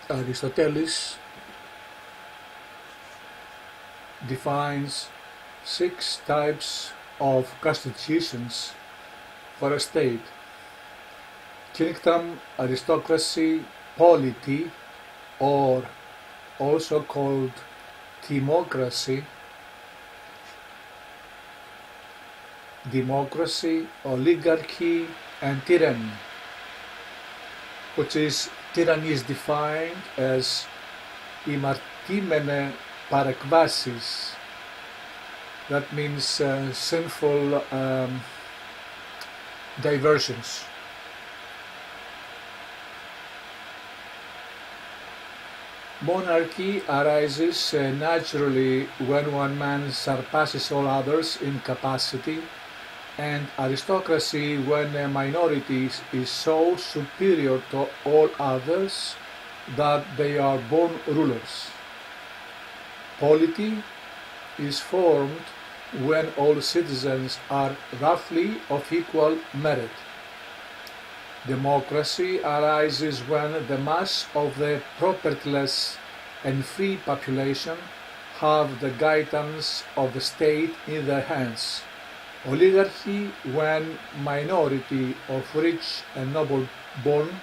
Aristoteles defines 6 types of constitutions for a state: kingdom, aristocracy, polity, or also called democracy, oligarchy, and tyranny, which is tyranny is defined as imartimene parekvasis. That means sinful diversions. Monarchy arises naturally when one man surpasses all others in capacity, and aristocracy when a minority is so superior to all others that they are born rulers. Polity is formed when all citizens are roughly of equal merit. Democracy arises when the mass of the propertyless and free population have the guidance of the state in their hands. Oligarchy when minority of rich and noble-born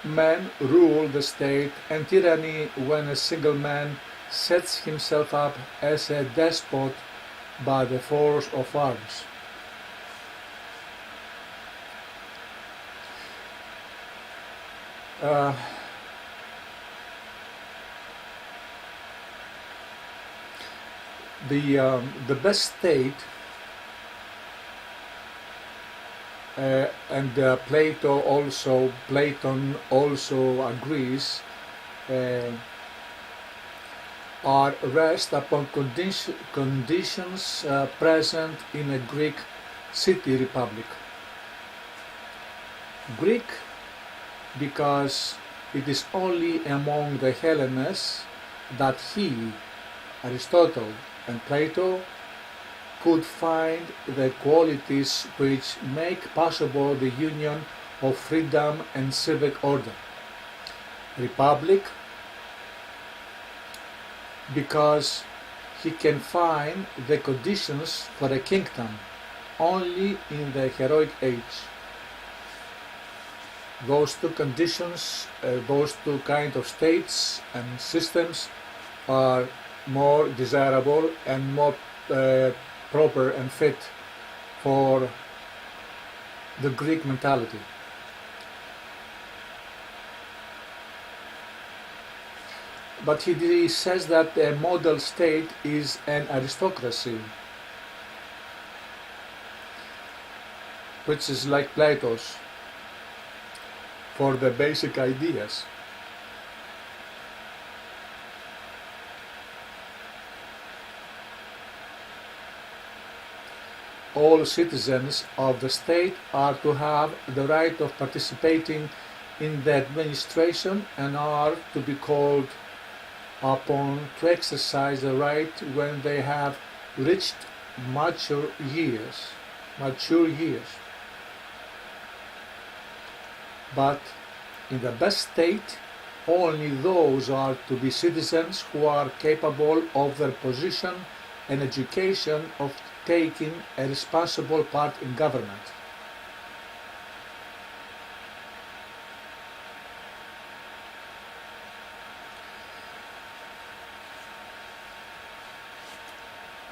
men rule the state, and tyranny when a single man sets himself up as a despot by the force of arms. The best state, and Platon also agrees, are rest upon conditions present in a Greek city republic. Greek because it is only among the Hellenes that he, Aristotle and Plato, could find the qualities which make possible the union of freedom and civic order. Republic because he can find the conditions for a kingdom only in the heroic age. Those two conditions, those two kind of states and systems are more desirable and more proper and fit for the Greek mentality. But he says that a model state is an aristocracy, which is like Plato's, for the basic ideas. All citizens of the state are to have the right of participating in the administration and are to be called upon to exercise the right when they have reached mature years. But in the best state, only those are to be citizens who are capable of their position and education of taking a responsible part in government.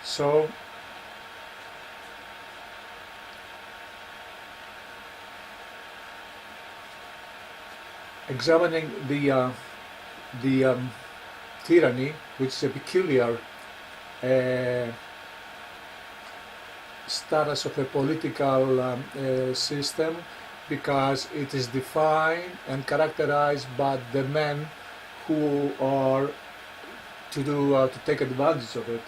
So, examining the tyranny, which is a peculiar status of a political system, because it is defined and characterized by the men who are to take advantage of it.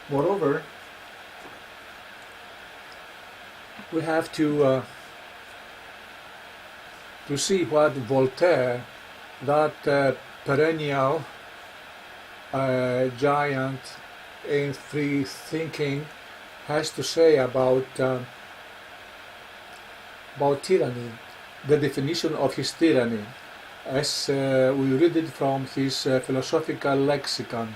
Moreover, we have to see what Voltaire, that perennial giant in free thinking, has to say about tyranny. the definition of his tyranny, as we read it from his philosophical lexicon.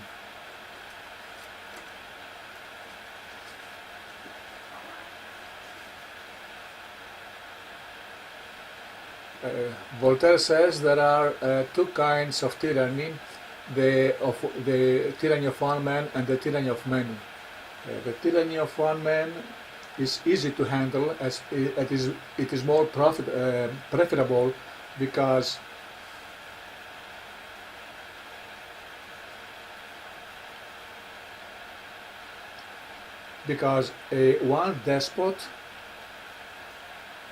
Voltaire says there are two kinds of tyranny, the tyranny of one man and the tyranny of many. The tyranny of one man is easy to handle, as it is more preferable because one despot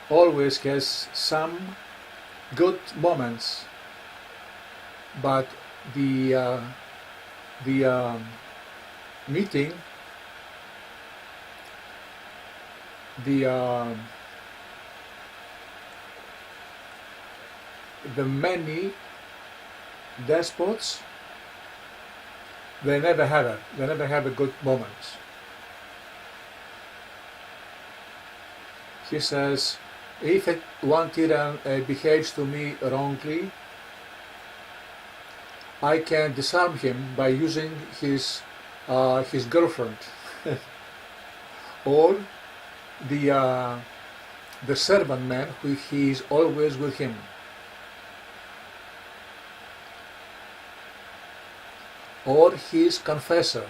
always has some good moments, but the meeting the many despots, they never have a good moment. He says, if one tyrann behaves to me wrongly, I can disarm him by using his girlfriend, or the servant man who he is always with him, or his confessor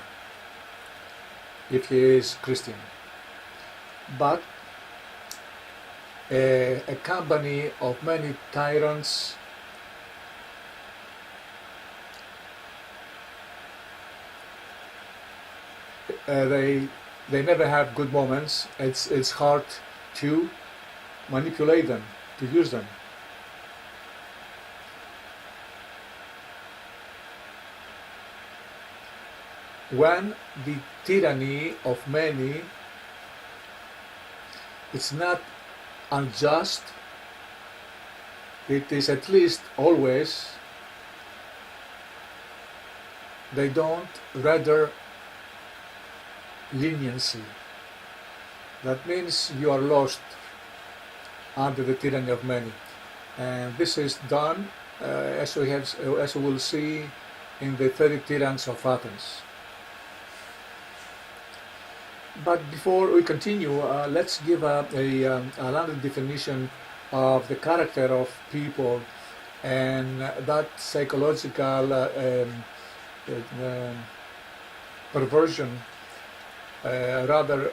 if he is Christian. But a company of many tyrants they never have good moments. It's hard to manipulate them, to use them. When the tyranny of many, it's not unjust, it is at least always, they don't render leniency. That means you are lost under the tyranny of many, and this is done as we will see in the 30 Tyranns of Athens. But before we continue, let's give another definition of the character of people and that psychological perversion. Rather,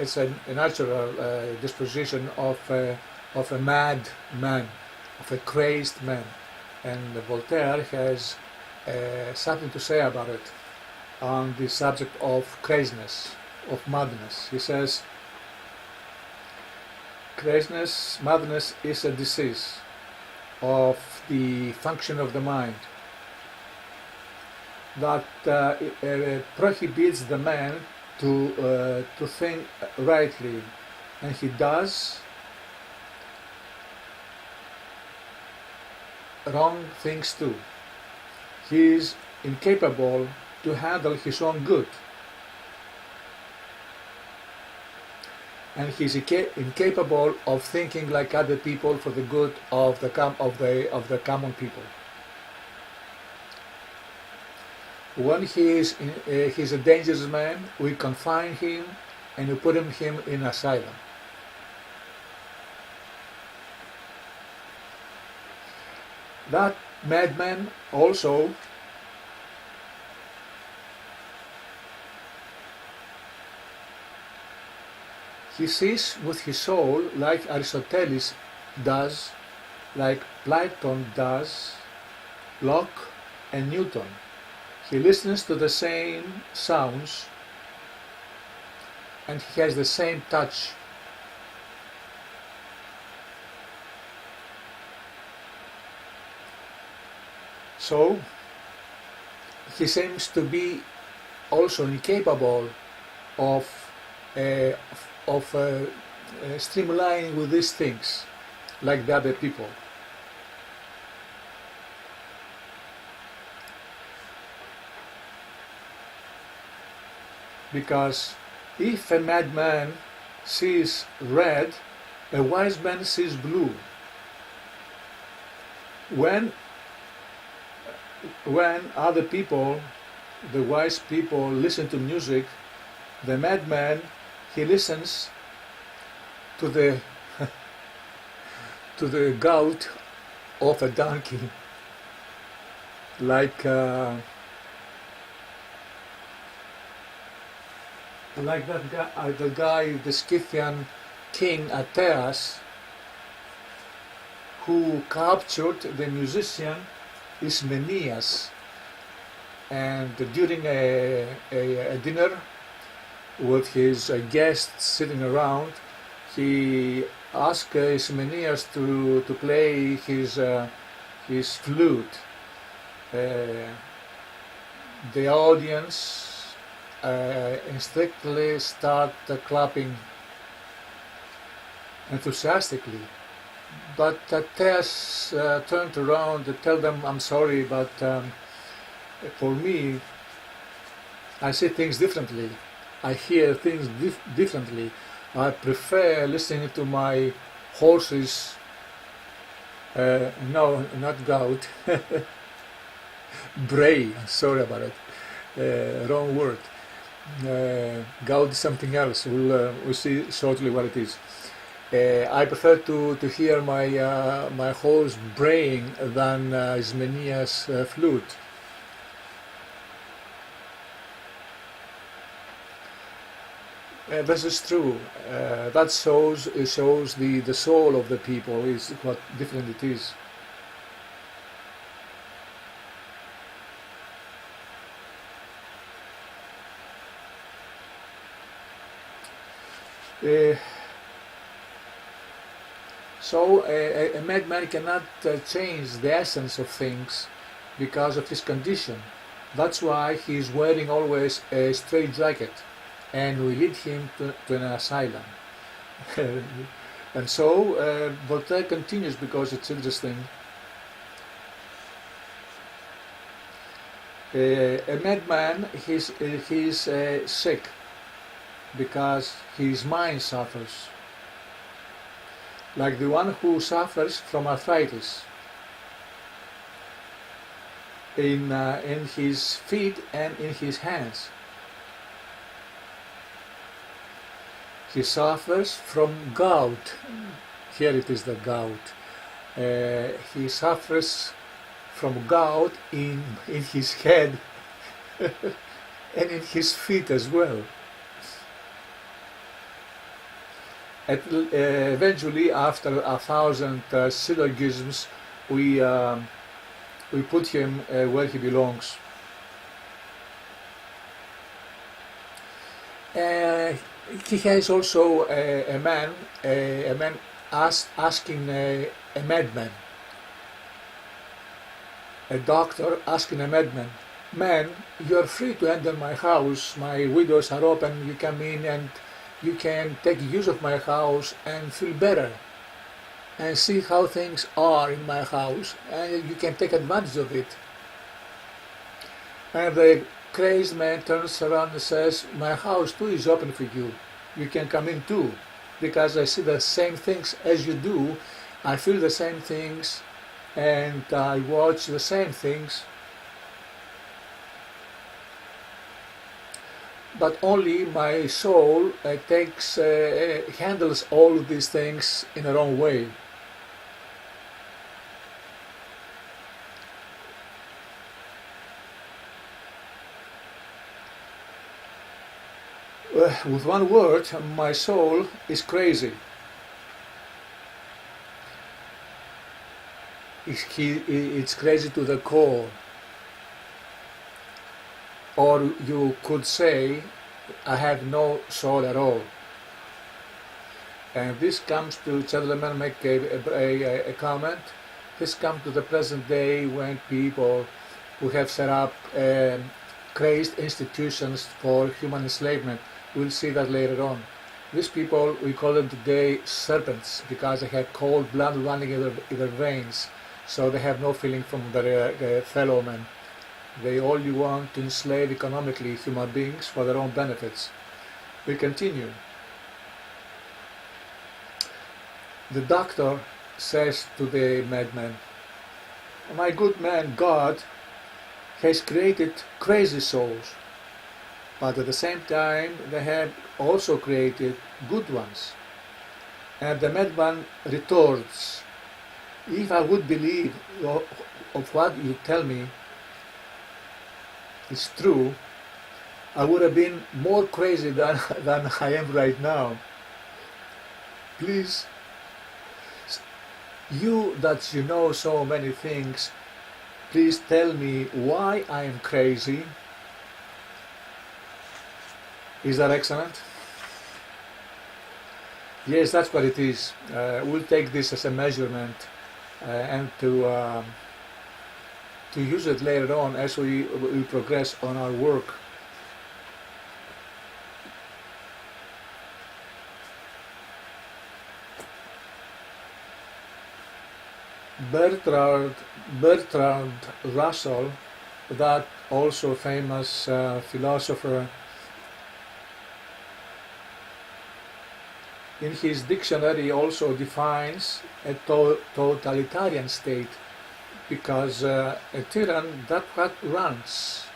it's a natural disposition of a mad man, of a crazed man, and Voltaire has something to say about it on the subject of craziness, of madness. He says, craziness, madness is a disease of the function of the mind that prohibits the man to think rightly, and he does wrong things too. He is incapable to handle his own good, and he is incapable of thinking like other people for the good of the common people. When he's a dangerous man, we confine him and we put him in asylum. That madman also he sees with his soul like Aristotle does, like Plato does, Locke and Newton. He listens to the same sounds and he has the same touch. So he seems to be also incapable of streamlining with these things like the other people. Because if a madman sees red, a wise man sees blue. When other people, the wise people, listen to music, the madman, he listens to the to the gout of a donkey, like the guy, the Scythian king Ateas, who captured the musician Ismenias, and during a dinner with his guests sitting around, he asked Ismenias to play his flute. The audience instinctively start clapping enthusiastically. But Tess turned around to tell them, I'm sorry, but for me, I see things differently. I hear things differently. I prefer listening to my horses, no, not gout, bray, sorry about it, wrong word. Gout is something else, we'll see shortly what it is. I prefer to hear my horse braying than Ismenia's flute. This is true. That shows the soul of the people, is what different it is. So a madman cannot change the essence of things because of his condition. That's why he is wearing always a straitjacket, and we lead him to an asylum. And so Voltaire continues, because it's interesting. A madman, he's sick because his mind suffers, like the one who suffers from arthritis in his feet and in his hands. He suffers from gout. Here it is, the gout. He suffers from gout in his head and in his feet as well. Eventually, after 1,000 syllogisms, we put him where he belongs. He has also a man asking a madman, a doctor asking a madman, man, you are free to enter my house, my windows are open, you come in and you can take use of my house and feel better and see how things are in my house, and you can take advantage of it. And the crazed man turns around and says, my house too is open for you. You can come in too, because I see the same things as you do, I feel the same things, and I watch the same things. But only my soul handles all of these things in her own way. With one word, my soul is crazy. It's crazy to the core. Or you could say, I have no soul at all. And this comes to, gentlemen make a comment, this comes to the present day when people who have set up crazed institutions for human enslavement. We'll see that later on. These people, we call them today serpents, because they have cold blood running in their veins, so they have no feeling from their fellow men. They only want to enslave economically human beings for their own benefits. We continue. The doctor says to the madman, My good man God has created crazy souls, but at the same time they have also created good ones. And the madman retorts, if I would believe of what you tell me is true, I would have been more crazy than I am right now. Please, you that you know so many things, please tell me why I am crazy. Is that excellent? Yes, that's what it is. We'll take this as a measurement and to use it later on as we progress on our work. Bertrand Russell, that also famous philosopher, in his dictionary also defines a totalitarian state, because a tyrann, that what runs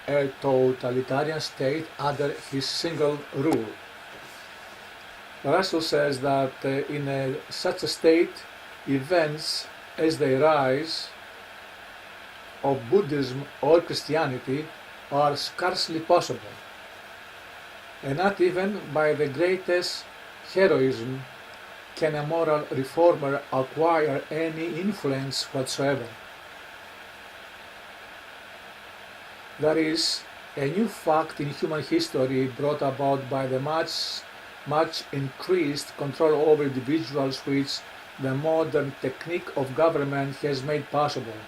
a totalitarian state under his single rule. Russell says that in such a state, events as they rise of Buddhism or Christianity are scarcely possible, and not even by the greatest heroism can a moral reformer acquire any influence whatsoever. There is a new fact in human history brought about by the much increased control over individuals which the modern technique of government has made possible.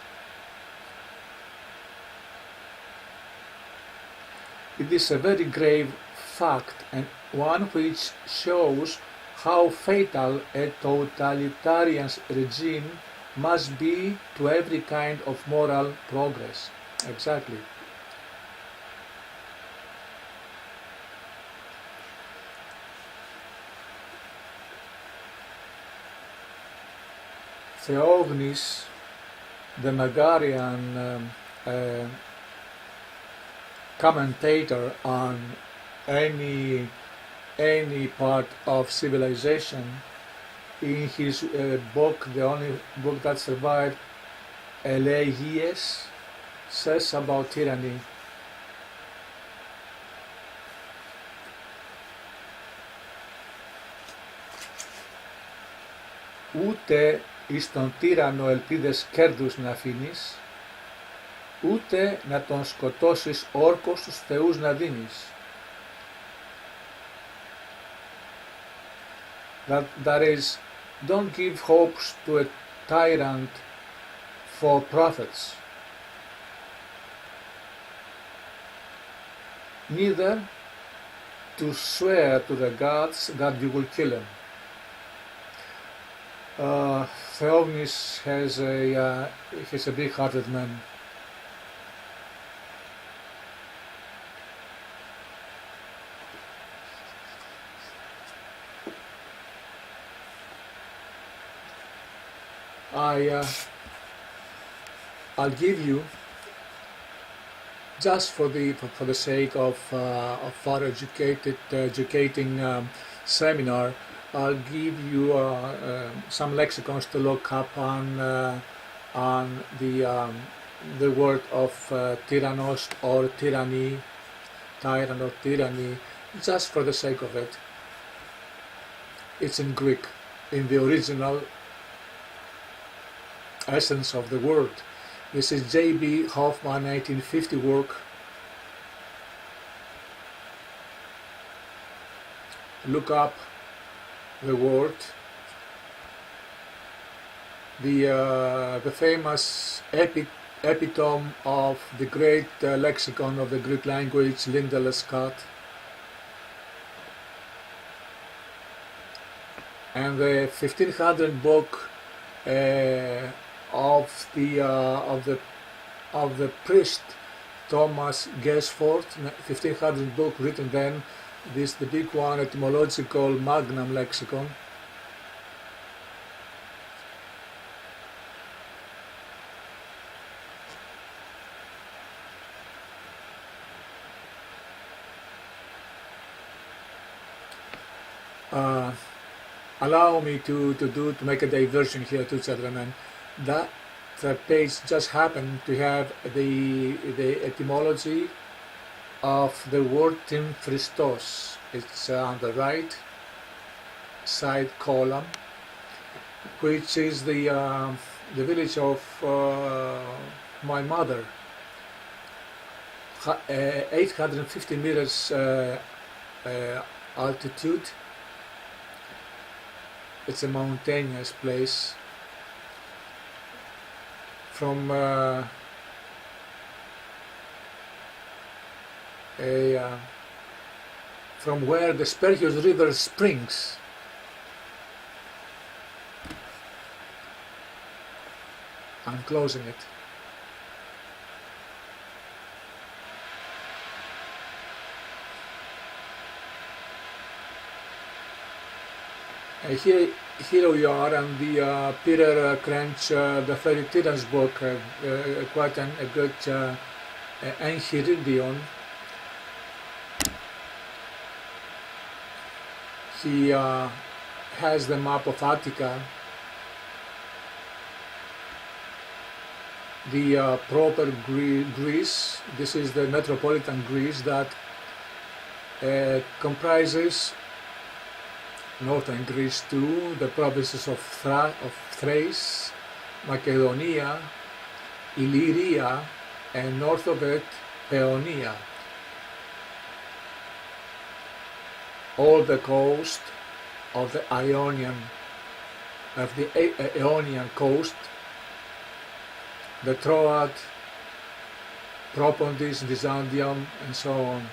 It is a very grave fact, and one which shows how fatal a totalitarian regime must be to every kind of moral progress. Exactly. Theognis, the Megarian commentator on any part of civilization, in his book, the only book that survived, Elegies, says about tyranny. Ούτε εις τον τύραννο ελπίδες κέρδους να αφήνεις, ούτε να τον σκοτώσεις όρκος τους θεούς να δίνεις. That is, don't give hopes to a tyrant for profits, neither to swear to the gods that you will kill him. Theognis he's a big-hearted man. I'll give you, just for the sake of further educating seminar, I'll give you some lexicons to look up on the word of tyrannos or tyranny, tyrant or tyranny, just for the sake of it. It's in Greek, in the original essence of the word. This is J.B. Hoffman 1950 work. Look up the word. The famous epitome of the great lexicon of the Greek language, Linda Lescott, and the 1500 book of the priest Thomas Gesford, 1500 book written then. This the big one, etymological Magnum lexicon. uh, allow me to make a diversion here to gentlemen. That page just happened to have the etymology of the word Tim Christos. It's on the right side column, which is the village of my mother, 850 meters altitude. It's a mountainous place. From from where the Spercheios River springs. I'm closing it. Here we are on the Peter Crench, the 30 Tyrants book, quite a good Enchiridion. He has the map of Attica, the proper Greece. This is the metropolitan Greece that comprises northern Greece too, the provinces of Thrace, Macedonia, Illyria, and north of it, Paeonia. All the coast of the Ionian coast, the Troad, Propondis, Byzantium, and so on.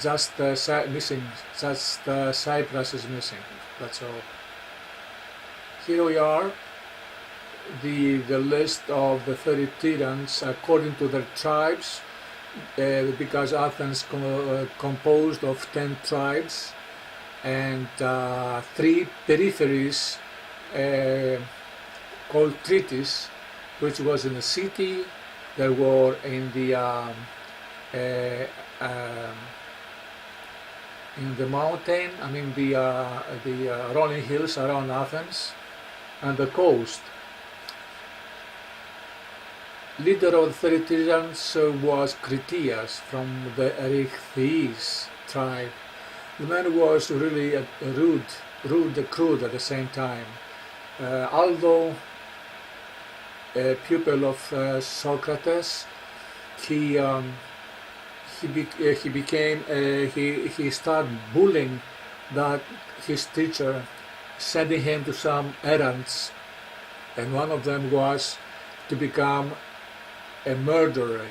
Just missing, just Cyprus is missing, that's all. Here we are, the list of the 30 tyrants according to their tribes, because Athens composed of 10 tribes and 3 peripheries called treaties, which was in the city. There were in the mountain, I mean the rolling hills around Athens, and the coast. Leader of the 30 tyrants was Critias from the Erythriis tribe. The man was really rude and crude at the same time. Although a pupil of Socrates, he started bullying that his teacher, sending him to some errands, and one of them was to become a murderer.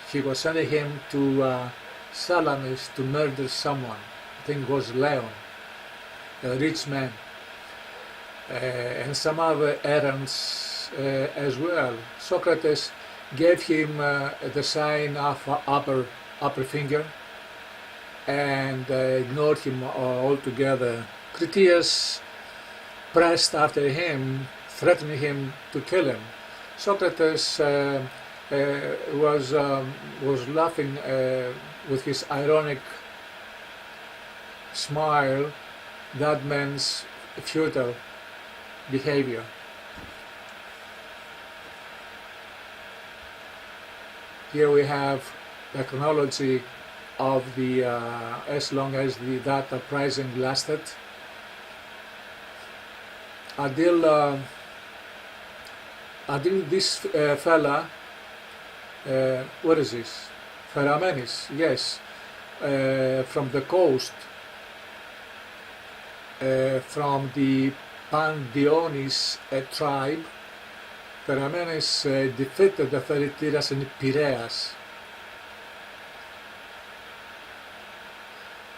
He was sending him to Salamis to murder someone. I think it was Leon, a rich man, and some other errands as well. Socrates gave him the sign of upper finger and ignored him altogether. Critias pressed after him, threatening him to kill him. Socrates was laughing with his ironic smile that man's futile behavior. Here we have the chronology of the as long as that uprising lasted until this fella, what is this? Pheramenes, yes, from the coast, from the Pandionis tribe. Pheramenes defeated the 30 tyrants in Piraeus,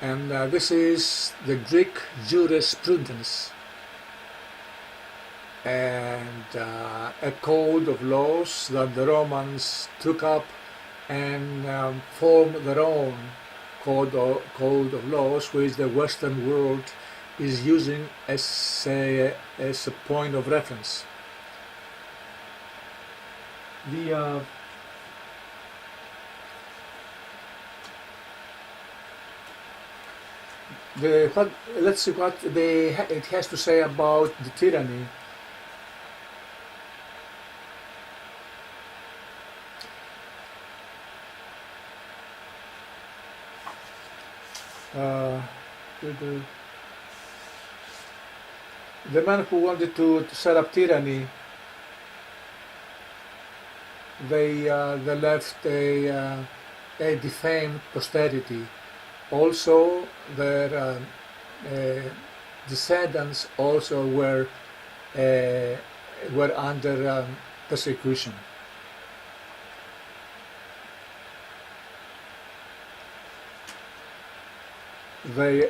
and this is the Greek jurisprudence and a code of laws that the Romans took up and formed their own code of laws, which the Western world is using as a point of reference. let's see what it has to say about the tyranny. The man who wanted to set up tyranny, they left a defamed posterity. Also, their descendants also were under persecution. They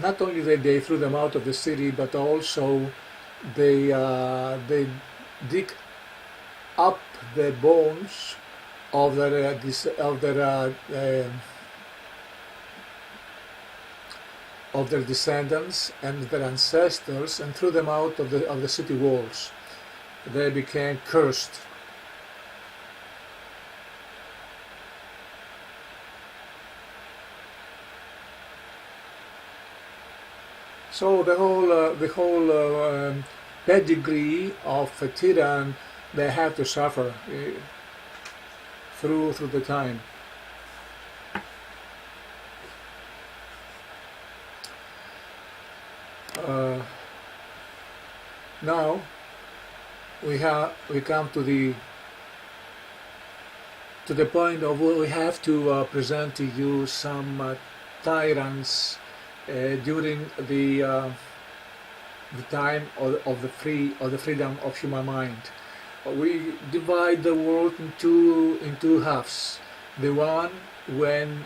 not only they threw them out of the city, but also they dig up the bones of their descendants and their ancestors, and threw them out of the city walls. They became cursed. So the whole pedigree of a tyrann, they have to suffer through the time. Now we come to the point of where we have to present to you some tyrants during the time of the freedom of human mind. We divide the world into halves. The one when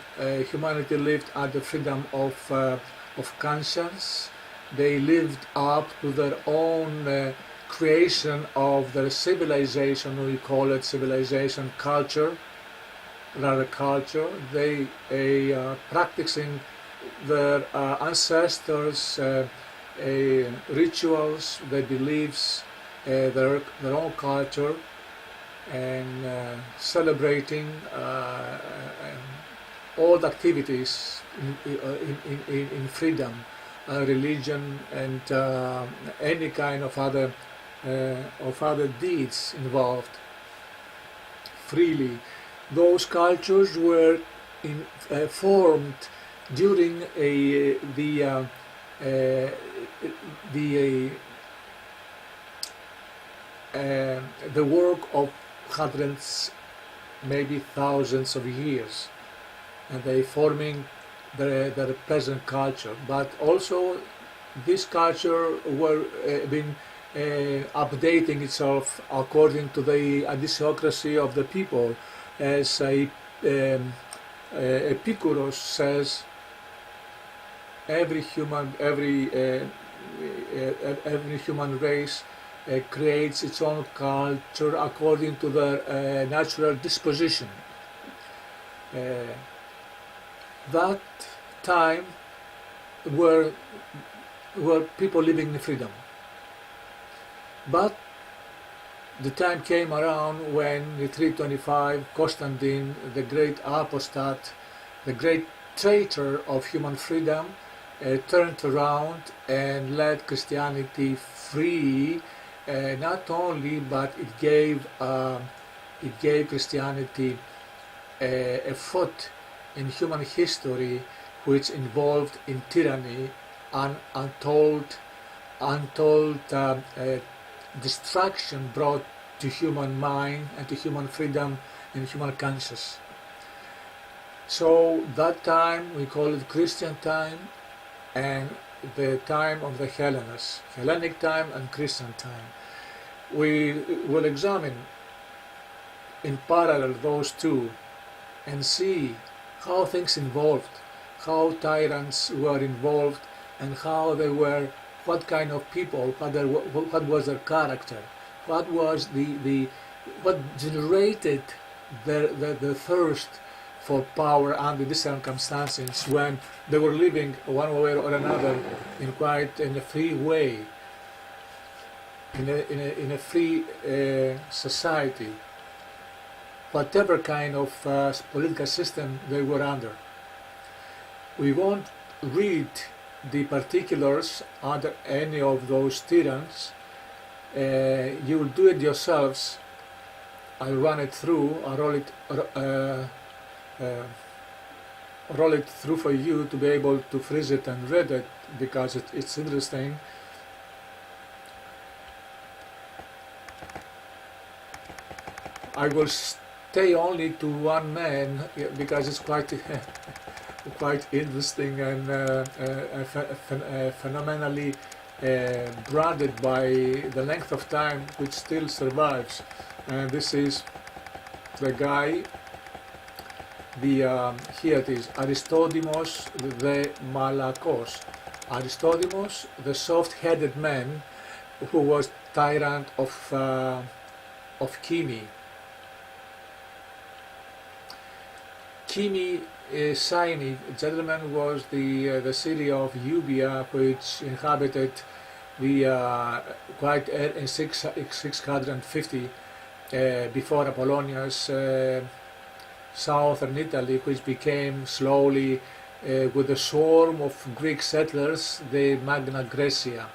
humanity lived at the freedom of conscience, they lived up to their own creation of their civilization. We call it civilization, culture, rather culture. They practicing their ancestors' rituals, their beliefs, their own culture, and celebrating all the activities in freedom, religion, and any kind of other deeds involved freely. Those cultures were formed during the work of hundreds, maybe thousands of years, and they forming their present culture. But also, this culture were been updating itself according to the idiocracy of the people, as Epicurus says. Every human race creates its own culture according to their natural disposition. That time were people living in freedom. But the time came around when in 325 Constantine, the great apostate, the great traitor of human freedom, turned around and let Christianity free. Not only, but it gave Christianity a foot in human history, which involved in tyranny, untold destruction brought to human mind and to human freedom and human conscience. So that time we call it Christian time, and the time of the Hellenists, Hellenic time and Christian time. We will examine in parallel those two and see how things involved, how tyrants were involved, and how they were, what kind of people, what was their character, what was what generated the thirst for power under these circumstances when they were living one way or another in a free way, in a free society, whatever kind of political system they were under. We won't read the particulars under any of those tyrants, you will do it yourselves. I'll run it through, I'll roll it through for you to be able to freeze it and read it, because it's interesting. I will stay only to one man because it's quite quite interesting and phenomenally branded by the length of time which still survives. And this is the guy, here it is, Aristodemos the Malakos. Aristodemos, the soft-headed man who was tyrant of Kymi. Kymi Cynic gentleman was the city of Euboea, which inhabited the quite in 650 before Apollonius, southern Italy, which became slowly, with a swarm of Greek settlers, the Magna Graecia.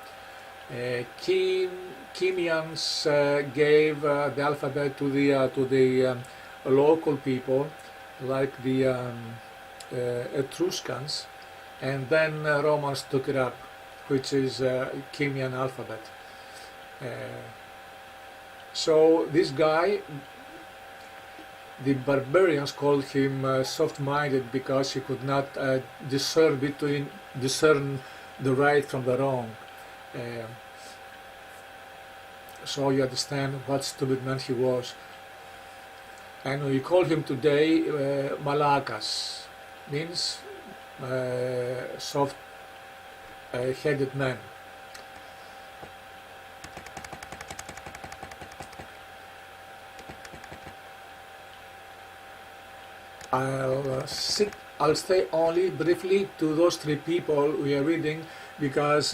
Kymians gave the alphabet to the local people, like the Etruscans, and then Romans took it up, which is Kymian alphabet. So this guy, the barbarians called him soft-minded because he could not discern the right from the wrong. So you understand what stupid man he was. And we call him today Malakas, means soft-headed man. I'll stay only briefly to those three people we are reading, because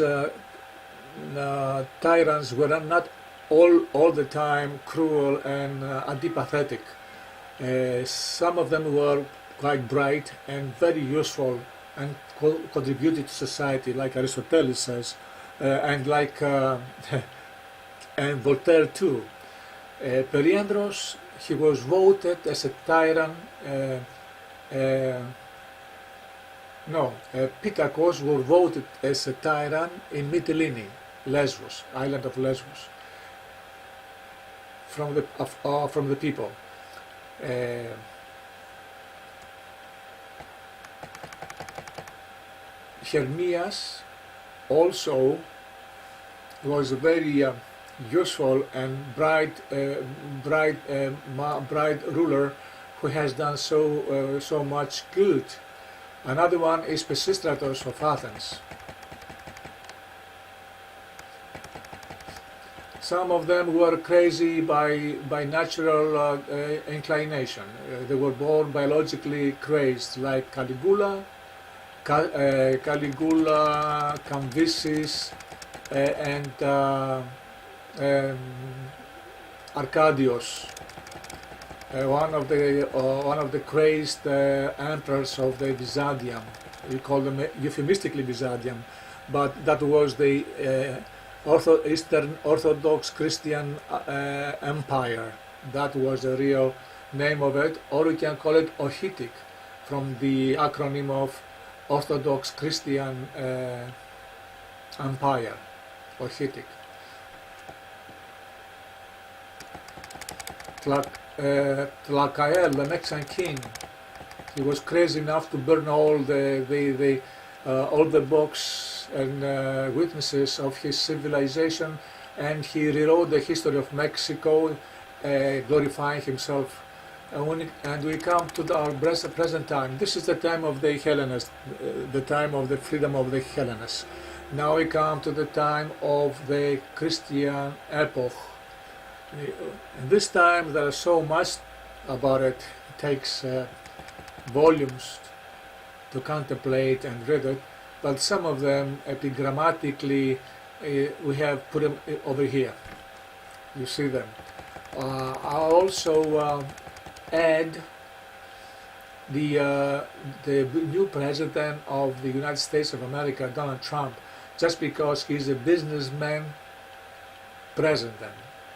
tyrants were not all the time cruel and antipathetic. Some of them were quite bright and very useful and contributed to society, like Aristotle says, and like and Voltaire too. Periandros, he was voted as a tyrant. Pittacus was voted as a tyrant in Mytilene, Lesbos, island of Lesbos, from the people. Hermias also was a very useful and bright ruler who has done so much good. Another one is Pisistratos of Athens. Some of them were crazy by natural inclination. They were born biologically crazed, like Caligula, Cambyses, and Arcadius, one of the crazed emperors of the Byzantium. We call them euphemistically Byzantium, but that was the Eastern Orthodox Christian Empire. That was the real name of it, or we can call it Ohitic, from the acronym of Orthodox Christian Empire, Ohitic. Tlacael, the Mexican king, he was crazy enough to burn all the books and witnesses of his civilization, and he rewrote the history of Mexico, glorifying himself. And we come to our present time. This is the time of the Hellenists, the time of the freedom of the Hellenists. Now we come to the time of the Christian epoch. In this time there is so much about it. It takes volumes to contemplate and read it, but some of them epigrammatically we have put them over here. You see them. I'll also add the new president of the United States of America, Donald Trump, just because he's a businessman president.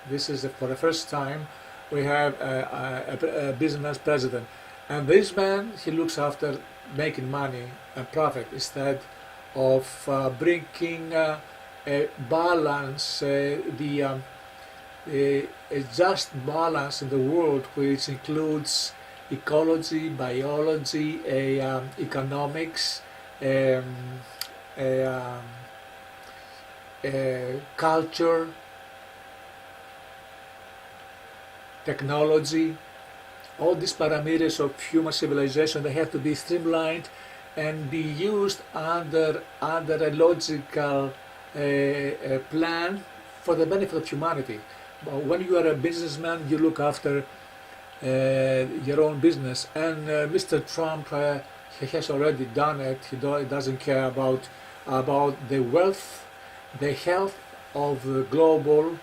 This is for the first time we have a business president, and this man, he looks after making money and profit instead of bringing a balance, a just balance in the world, which includes ecology, biology, economics, culture, technology. All these parameters of human civilization, they have to be streamlined and be used under a logical plan for the benefit of humanity. But when you are a businessman, you look after your own business, and Mr. Trump, he has already done it. He doesn't care about the wealth, the health of the global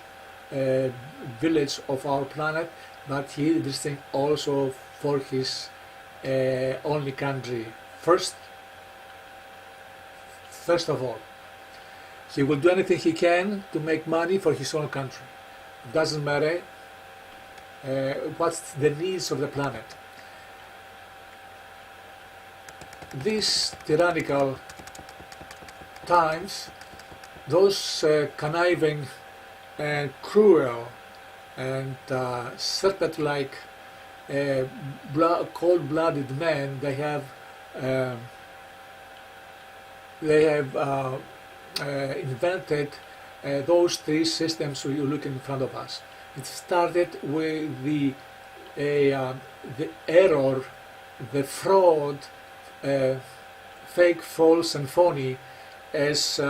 village of our planet, but he is this thing also for his only country. First of all, he will do anything he can to make money for his own country. It doesn't matter what's the needs of the planet. These tyrannical times, those conniving and cruel and serpent-like cold-blooded men, they have invented those three systems you look in front of us. It started with the error, the fraud, fake, false, and phony, as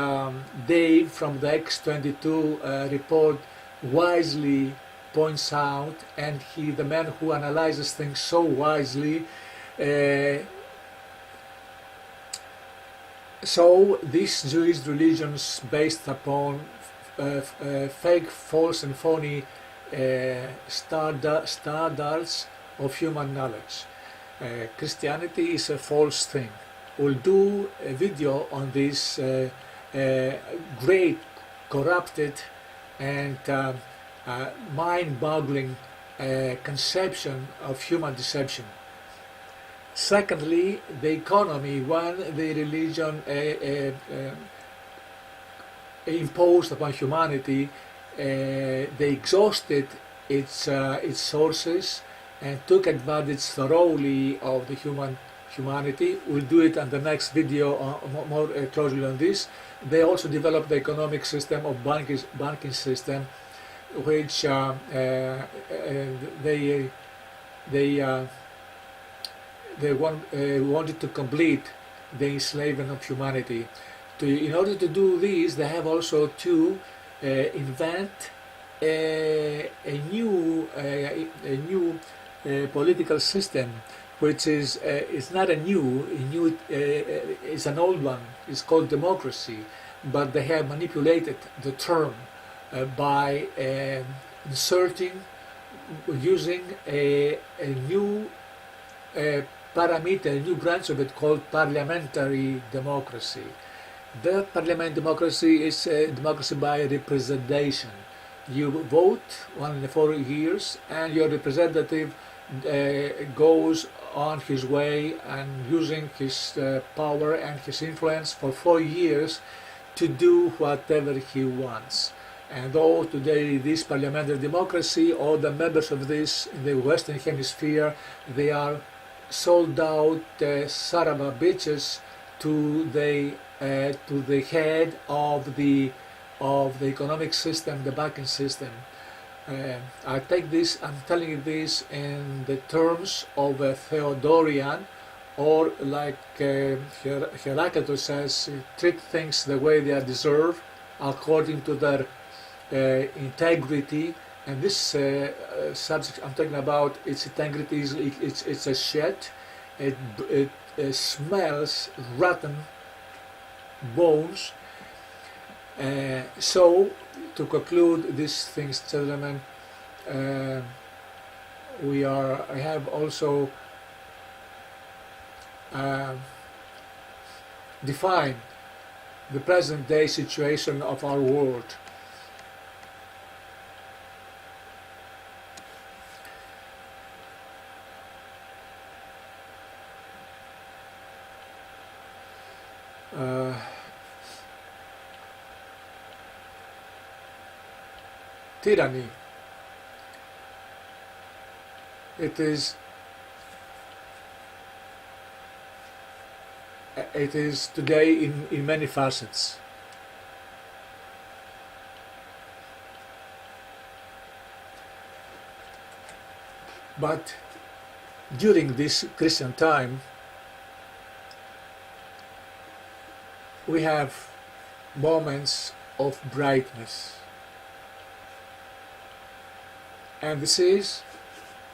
Dave from the X22 report wisely points out, and he, the man who analyzes things so wisely. So these Jewish religions based upon fake, false, and phony standards of human knowledge. Christianity is a false thing. We'll do a video on this great, corrupted, and mind-boggling conception of human deception. Secondly, the economy, when the religion imposed upon humanity, they exhausted its sources and took advantage thoroughly of the humanity. We'll do it on the next video more closely on this. They also developed the economic system of banking system, which they wanted to complete the enslavement of humanity. In order to do this, they have also to invent a new political system, which is it's not a new it's an old one. It's called democracy, but they have manipulated the term by inserting, using a new parameter, a new branch of it called parliamentary democracy. That parliamentary democracy is democracy by representation. You vote 1 in 4 years, and your representative goes on his way and using his power and his influence for 4 years to do whatever he wants. And though today this parliamentary democracy, all the members of this in the Western Hemisphere, they are sold out son of a bitches to the head of the economic system, the banking system. I'm telling you this in the terms of a Theodorian, or like Heraclitus says, treat things the way they are deserved, according to their integrity. And this subject I'm talking about, its integrity it's a shit. It smells rotten bones. So to conclude these things, gentlemen, I have also define the present day situation of our world. Tyranny. It is today in many facets. But during this Christian time, we have moments of brightness. And this is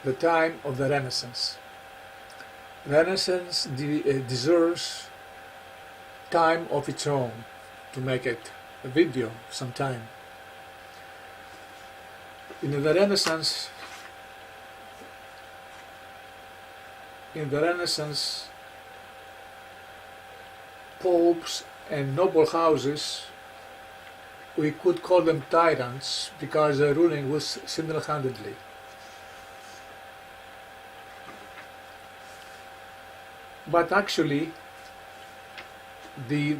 the time of the Renaissance. Renaissance deserves time of its own to make it a video sometime. In the Renaissance, popes and noble houses, we could call them tyrants because their ruling was single-handedly. But actually, the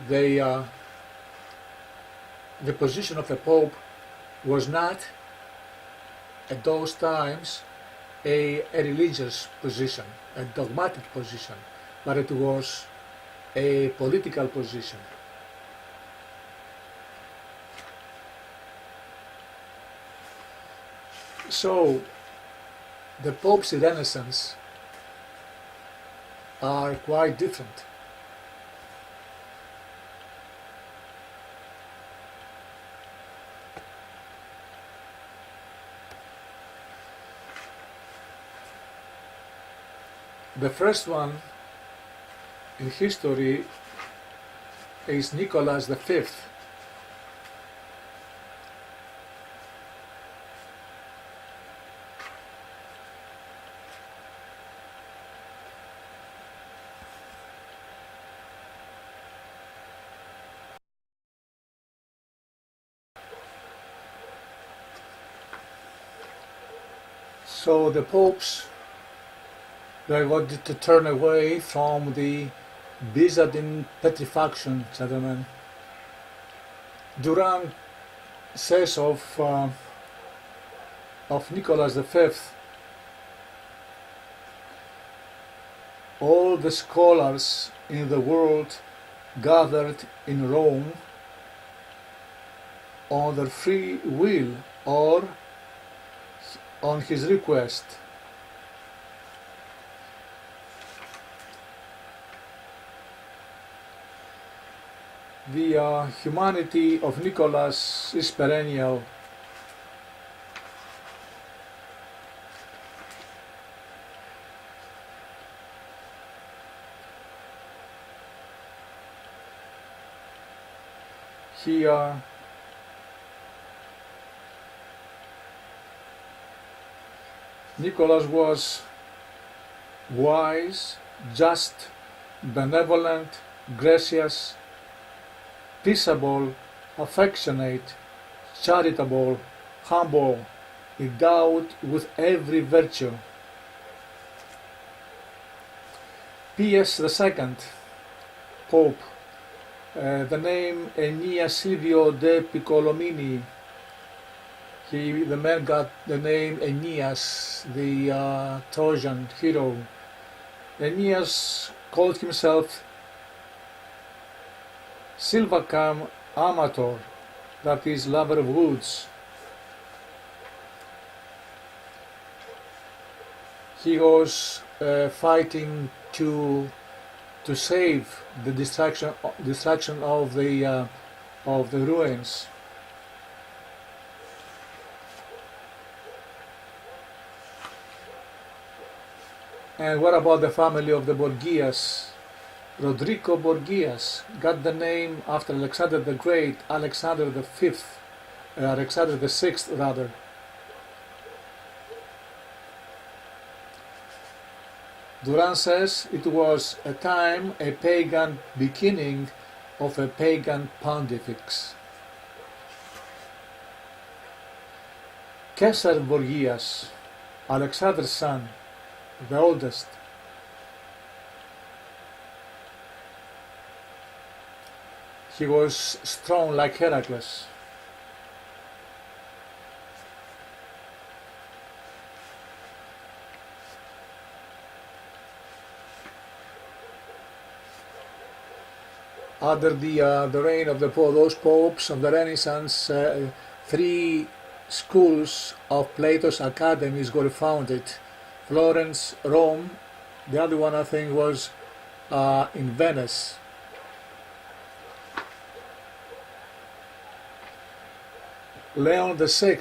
position of the Pope was not at those times a religious position, a dogmatic position, but it was a political position. So, the Pope's Renaissance are quite different. The first one in history is Nicholas V. So the popes, they wanted to turn away from the Byzantine petrifaction, gentlemen. Durand says of Nicholas V, all the scholars in the world gathered in Rome on their free will or on his request. The humanity of Nicholas is perennial. Nicholas was wise, just, benevolent, gracious, peaceable, affectionate, charitable, humble, endowed with every virtue. Pius II, Pope, the name Aeneas Silvio de Piccolomini. The man got the name Aeneas, the Trojan hero. Aeneas called himself Silvacam Amator, that is, lover of woods. He was fighting to save the destruction of the ruins. And what about the family of the Borgias? Rodrigo Borgias got the name after Alexander the Great, Alexander the Sixth rather. Durand says it was a time, a pagan beginning of a pagan pontifex. Caesar Borgias, Alexander's son, the oldest. He was strong like Heracles. Under the reign of those popes of the Renaissance, three schools of Plato's academies were founded: Florence, Rome. The other one, I think, was in Venice. Leon VI,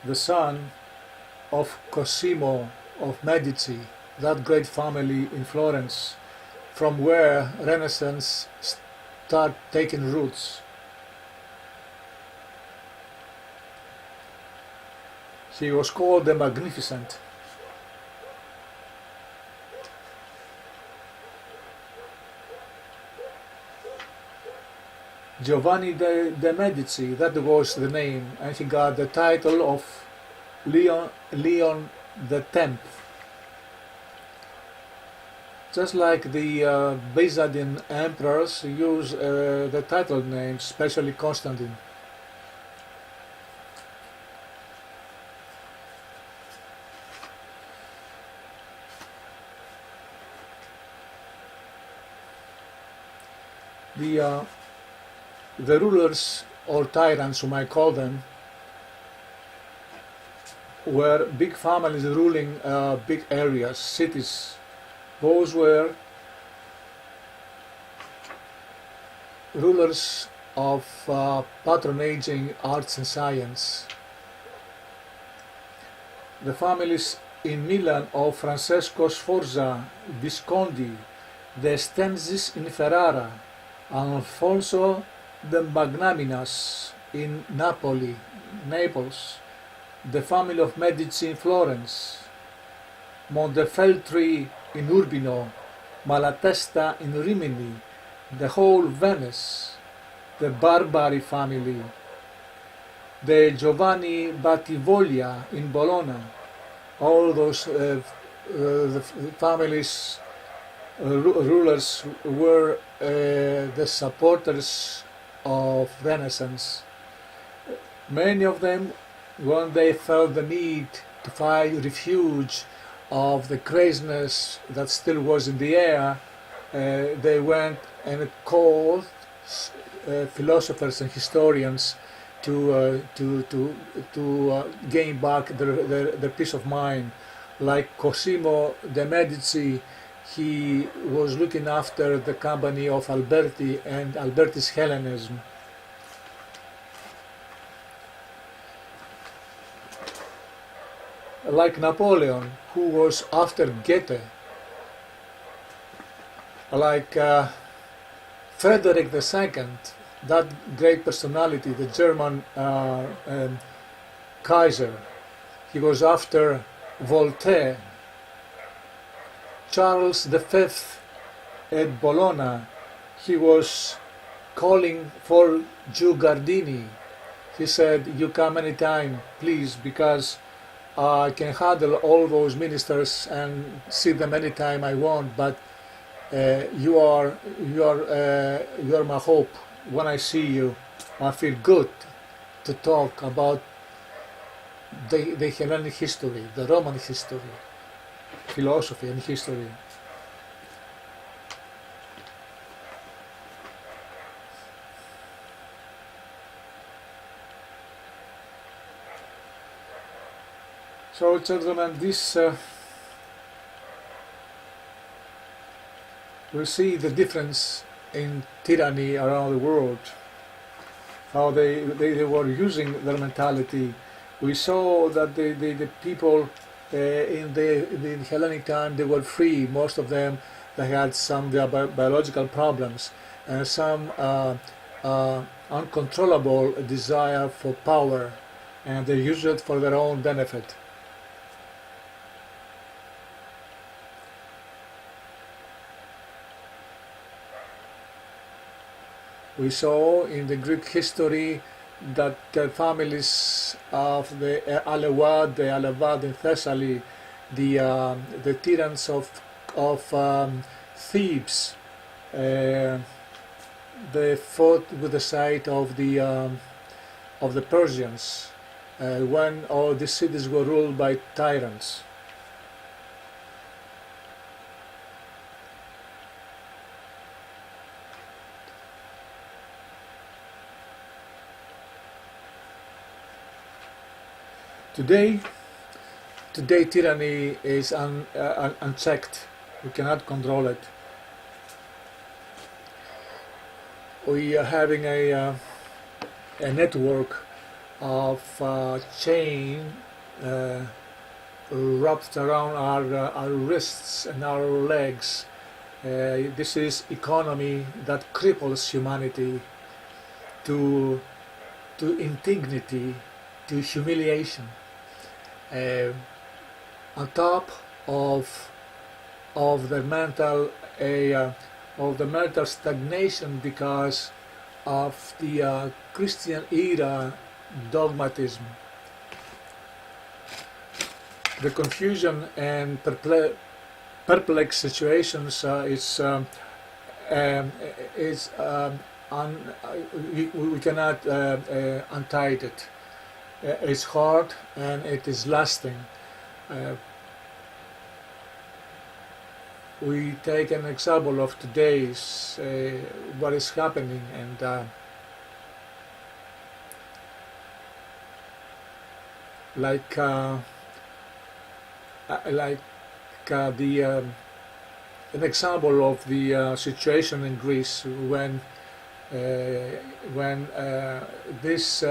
the son of Cosimo of Medici, that great family in Florence, from where Renaissance started taking roots. He was called the Magnificent. Giovanni de Medici, that was the name, and he got the title of Leon the Tenth. Just like the Byzantine emperors use the title names, especially Constantine. The rulers, or tyrants, whom I call them, were big families ruling big areas, cities. Those were rulers of patronaging arts and science. The families in Milan of Francesco Sforza, Visconti, the Stenzis in Ferrara, Alfonso the Magnanimous in Naples, the family of Medici in Florence, Montefeltri in Urbino, Malatesta in Rimini, the whole Venice, the Barbari family, the Giovanni Battivoglia in Bologna, all those the families, rulers were the supporters of Renaissance. Many of them, when they felt the need to find refuge of the craziness that still was in the air, they went and called philosophers and historians to gain back their peace of mind. Like Cosimo de Medici, he was looking after the company of Alberti and Alberti's Hellenism. Like Napoleon, who was after Goethe. Like Frederick II, that great personality, the German Kaiser. He was after Voltaire. Charles V at Bologna, he was calling for Giugardini. He said, "You come anytime, please, because I can handle all those ministers and see them anytime I want, but you are my hope. When I see you, I feel good to talk about the Hellenic history, the Roman history, philosophy and history." So, gentlemen, this we see the difference in tyranny around the world, how they were using their mentality. We saw that the people in the Hellenic time, they were free. Most of them, they had some biological problems and some uncontrollable desire for power, and they used it for their own benefit. We saw in the Greek history that the families of the Alevad in Thessaly, the tyrants of Thebes, they fought with the side of the Persians when all the cities were ruled by tyrants. Today tyranny is unchecked. We cannot control it. We are having a network of chain wrapped around our wrists and our legs. This is economy that cripples humanity to indignity, to humiliation. On top of the mental stagnation because of the Christian era dogmatism, the confusion and perplex situations we cannot untie it. It's hard and it is lasting. We take an example of today's what is happening, and an example of the situation in Greece when these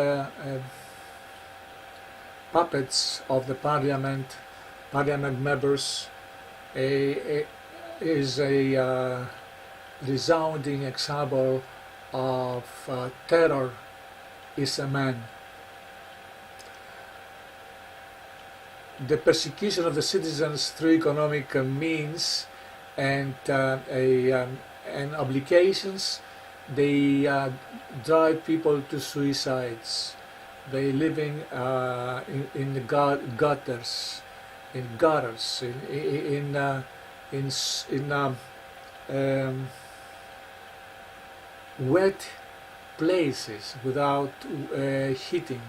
puppets of the parliament members is a resounding example of terror is a man. The persecution of the citizens through economic means and obligations, they drive people to suicides. They living in the gutters, in wet places without heating.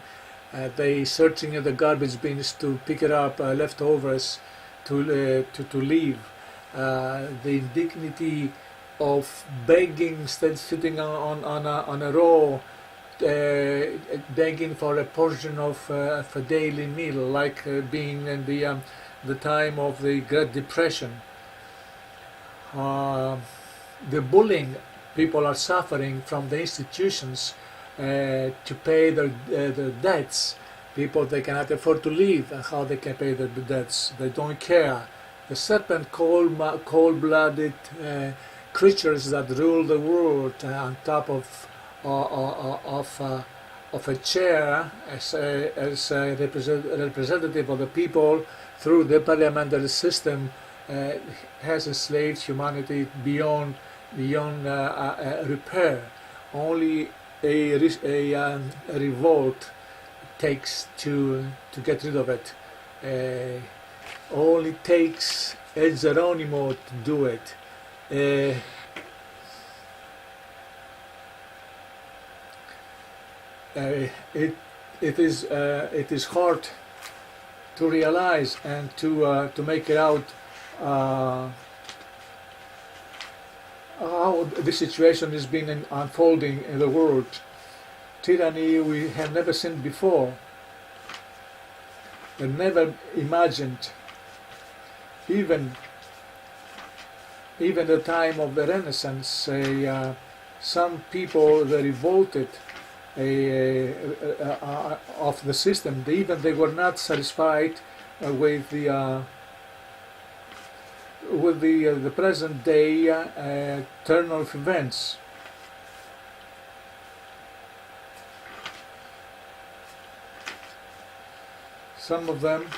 They searching in the garbage bins to pick it up leftovers to leave. The indignity of begging, instead sitting on a row, begging for a portion of a daily meal, like being in the time of the Great Depression. The bullying people are suffering from the institutions to pay their debts. People, they cannot afford to live, and how they can pay their debts. They don't care. The serpent, cold-blooded creatures that rule the world on top of a chair as a representative of the people through the parliamentary system, has enslaved humanity beyond repair. Only a revolt takes to get rid of it. Only takes a Geronimo to do it. It is hard to realize and to make it out how the situation is being unfolding in the world. Tyranny we have never seen before, and never imagined. Even the time of the Renaissance, some people, they revolted of the system. They were not satisfied with the present day turn of events. Some of them,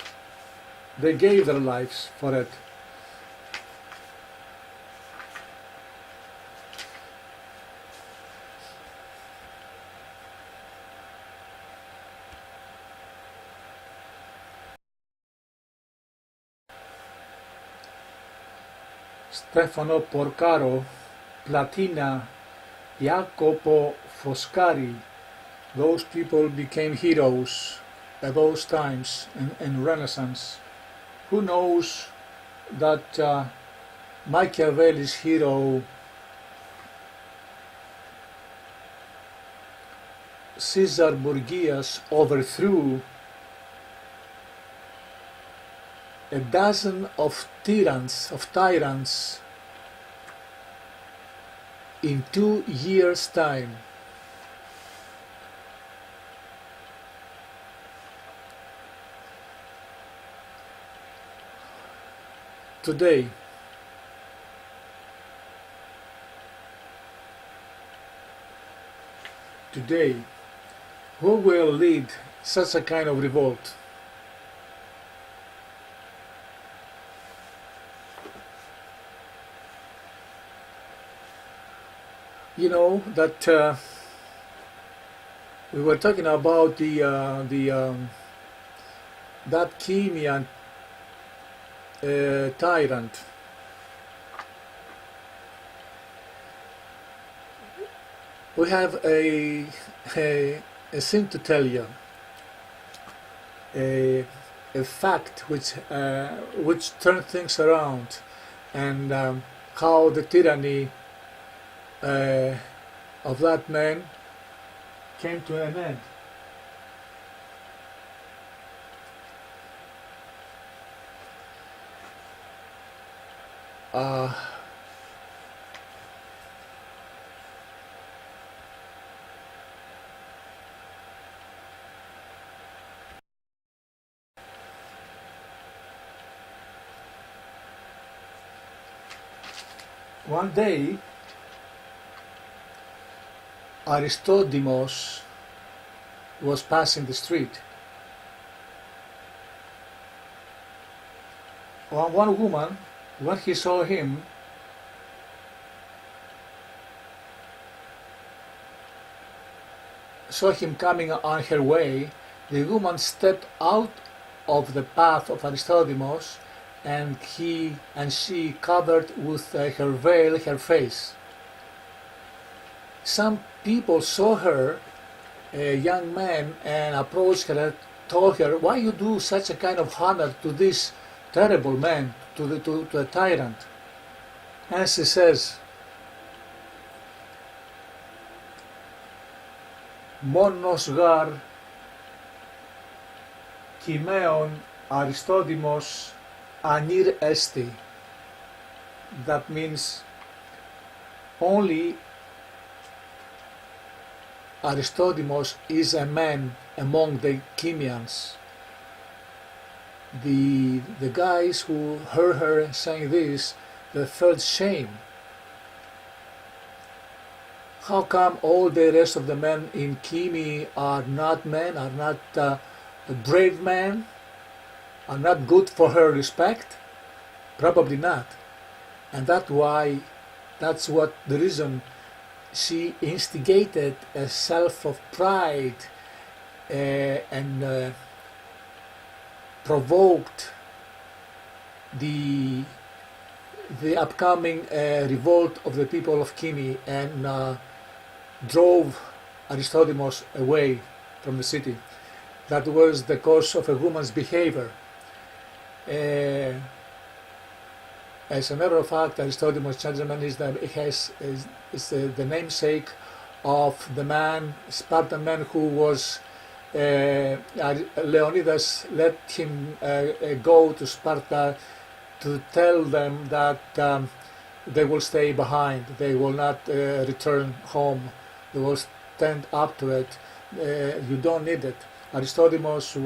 they gave their lives for it. Stefano Porcaro, Platina, Jacopo Foscari. Those people became heroes at those times in Renaissance. Who knows that Machiavelli's hero Caesar Borgias overthrew a dozen of tyrants in 2 years' time. Today, who will lead such a kind of revolt? You know that we were talking about that Chemian tyrant. We have a thing to tell you, a fact which turned things around, and how the tyranny of that man came to an end. One day, Aristodemos was passing the street. One woman, when he saw him, coming on her way, the woman stepped out of the path of Aristodemos, and she covered with her veil her face. Some people saw her, a young man, and approached her and told her, "Why you do such a kind of honor to this terrible man, to a tyrant?" And she says, "Monos gar Chimeon Aristodemos anir esti." That means only Aristodemos is a man among the Chemians. The guys who heard her saying this, they felt shame. How come all the rest of the men in Chemi are not men, are not brave men, are not good for her respect? Probably not. And that's what the reason she instigated a self of pride and provoked the upcoming revolt of the people of Chemi, and drove Aristodemos away from the city. That was the cause of a woman's behavior. As a matter of fact, Aristodemos, gentlemen, is the namesake of the man, Spartan man, who was Leonidas let him go to Sparta to tell them that they will stay behind, they will not return home, they will stand up to it. You don't need it. Aristodemos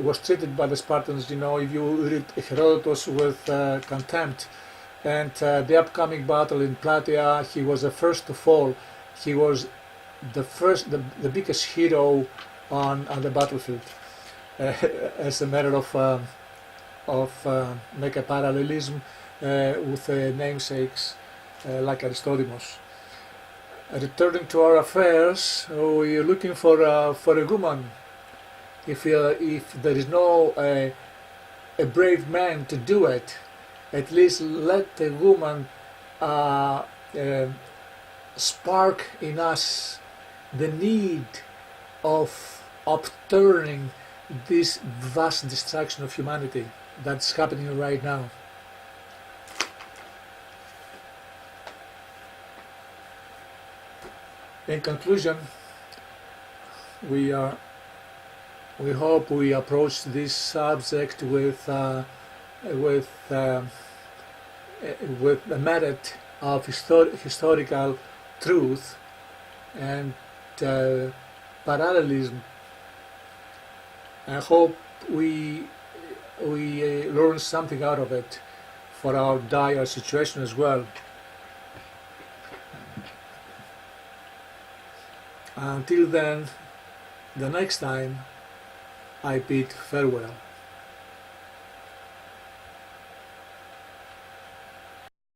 was treated by the Spartans, if you read Herodotus, with contempt. And the upcoming battle in Plataea, he was the first to fall. He was the biggest hero on the battlefield. As a matter of make a parallelism with namesakes like Aristodemos. Returning to our affairs, we are looking for a woman. If there is no a brave man to do it, At least let the woman uh, uh, spark in us the need of upturning this vast destruction of humanity that's happening right now. In conclusion, we hope we approach this subject with with the merit of historical truth and parallelism. I hope we learn something out of it for our dire situation as well. Until then, the next time, I bid farewell.